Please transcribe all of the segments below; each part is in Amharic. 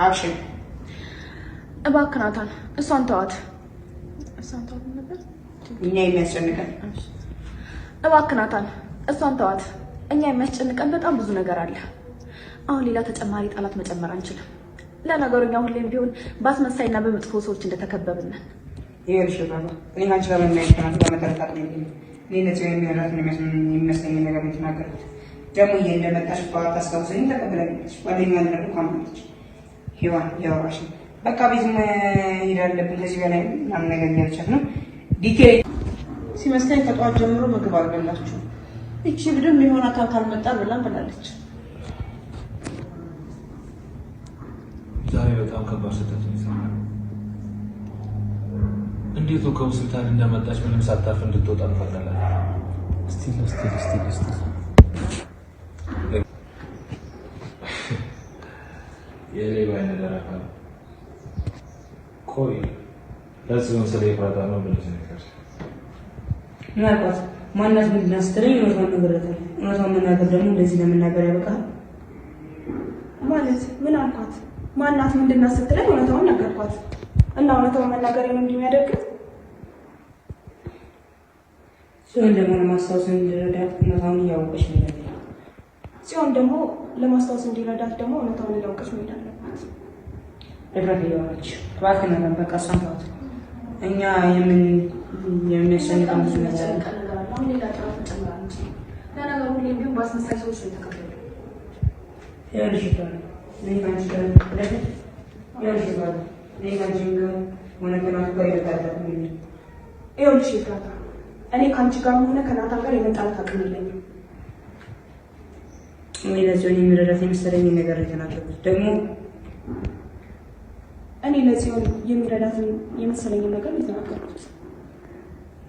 አብሽር እባክህ ናታን፣ እሷን ተዋት ነበር እኛ የሚያስጨንቀን። እባክህ ናታን፣ እሷን ተዋት። እኛ የሚያስጨንቀን በጣም ብዙ ነገር አለ። አሁን ሌላ ተጨማሪ ጠላት መጨመር አንችልም። ለነገሩ እኛ ሁሌም ቢሆን በአስመሳይና በመጥፎ ሰዎች እንደተከበብን ነን። ይኸውልሽ ባባ፣ እኔ ካንቺ ጋር የማይገናኝ በመጠረጣት ነው እኔ ለዚህ የሚያራት የሚመስለኝ ነገር የተናገርኩት። ደግሞ ይሄ እንደመጣሽ በኋላ አስታውሰኝ ተቀበለኛለች። ጓደኛዋ እንደነበርኩ አምናለች። ሄዋን ያወራሽ በቃ ቤት መሄድ አለብን ከዚህ በላይ ምናምን ነገር እያለቻት ነው። ዲቴል ሲመስለኝ ከጠዋት ጀምሮ ምግብ አልበላችሁ። እቺ ብድም የሆነ አካል ካልመጣ ብላለች። ዛሬ በጣም ከባድ ስህተት ነው የሰራነው። እንዴት ነው ከሆስፒታል እንደመጣች ምንም ሳታርፍ እንድትወጣ እንፈቅዳለን? እስቲ የሌባ አይነት ደረፋ ነው። ቆይ ለጽዮን ስለ ኤፍራታ ነው ብለሽ ነገር ምናልባት ማናት ምንድን ነው ስትለኝ እውነቷን ነግሬያታለሁ። እውነቷን መናገር ደግሞ እንደዚህ ለመናገር ያበቃል ማለት ምን አልኳት? ማናት ምንድን ነው ስትለኝ እውነቷን ነገርኳት እና እውነቷን መናገር ነው እንደሚያደርግት ጽዮን ደግሞ ለማስታወስ እንዲረዳት እውነቷን እያወቀች ነው ያለው። ጽዮን ደግሞ ለማስታወስ እንዲረዳት ደግሞ እውነቷን እያወቀች ነው ያለባት። ኤፍራታ እያወራች እባክህ ነው በቃ እሷን ተዋት። እኛ የሚያስጨንቀን ብዙ ነገር አለ። አሁን ሌላ ጥራት እንጨምራለን። ለነገሩ ሁሌም ቢሆን በአስመሳይ ሰዎች ነው የተከበሉ። ይኸውልሽ ይባላል እኔ ካንቺ ጋር ለምን ይኸውልሽ ይባላል እኔ ካንቺ ጋር ሆነ ከናቱ ጋር ይወጣላት ነው። ይኸውልሽ ኤፍራታ፣ እኔ ካንቺ ጋር ሆነ ከናታን ጋር የመጣላት አቅም የለኝም። እኔ ለጽዮን የሚረዳት የመሰለኝ ነገር የተናገርኩት ደግሞ እኔ ለጽዮን የሚረዳትን የመሰለኝን ነገር የተናገርኩት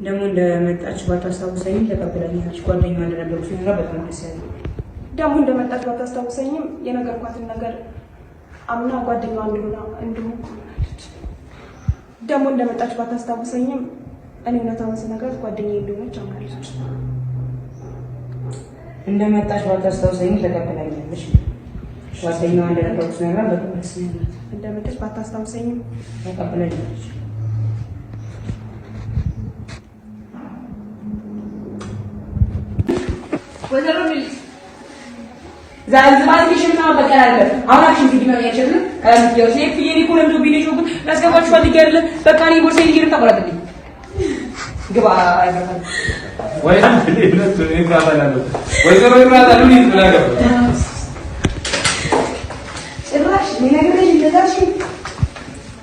ደግሞ እንደመጣች ባታስታውሰኝም ተቀብላኛለች። ጓደኛዋ እንደነበርኩ ነገር በጣም ደስ ያለኝ ደግሞ እንደመጣች ባታስታውሰኝም የነገርኳትን ነገር አምና ጓደኛዋ እንደሆንኩ ሆናለች። ደግሞ እንደመጣች ባታስታውሰኝም እኔ እውነታውን ስነግራት ጓደኛዬ እንደሆነች አምናለች። እንደመጣች ባታስታውሰኝም ተቀብላኛለች። ጓደኛዋ እንደነበርኩ ነገር በጣም ደስ ያለኝ እንደመጣች ባታስታውሰኝም ተቀብላኛለች። ወዘሮ ሚልስ ዛልዝባትሽና በቀላለ አሁናችን ቪዲዮ ያያችሁት ከዚህ ሴፍ የኒኮለም ዶ ቢሊጆ ግን ያስገባችሁ ፈልጌ አይደለም። በቃ እኔ ቦርሳዬን ይሄን ተቆራጥልኝ ግባ አይበቃም ወይ አንተ ለምን ትራባላለህ? ወዘሮ ይራዳሉ ይዝላገ ጭራሽ ለነገርሽ እንደዛሽ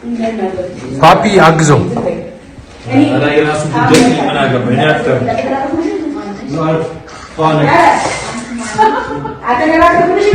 እንደናገር ፓፒ አግዘው አላ የራሱ ጉዳይ ምን አገባኝ አፍተር ነው አልፎ አተነራከብሽ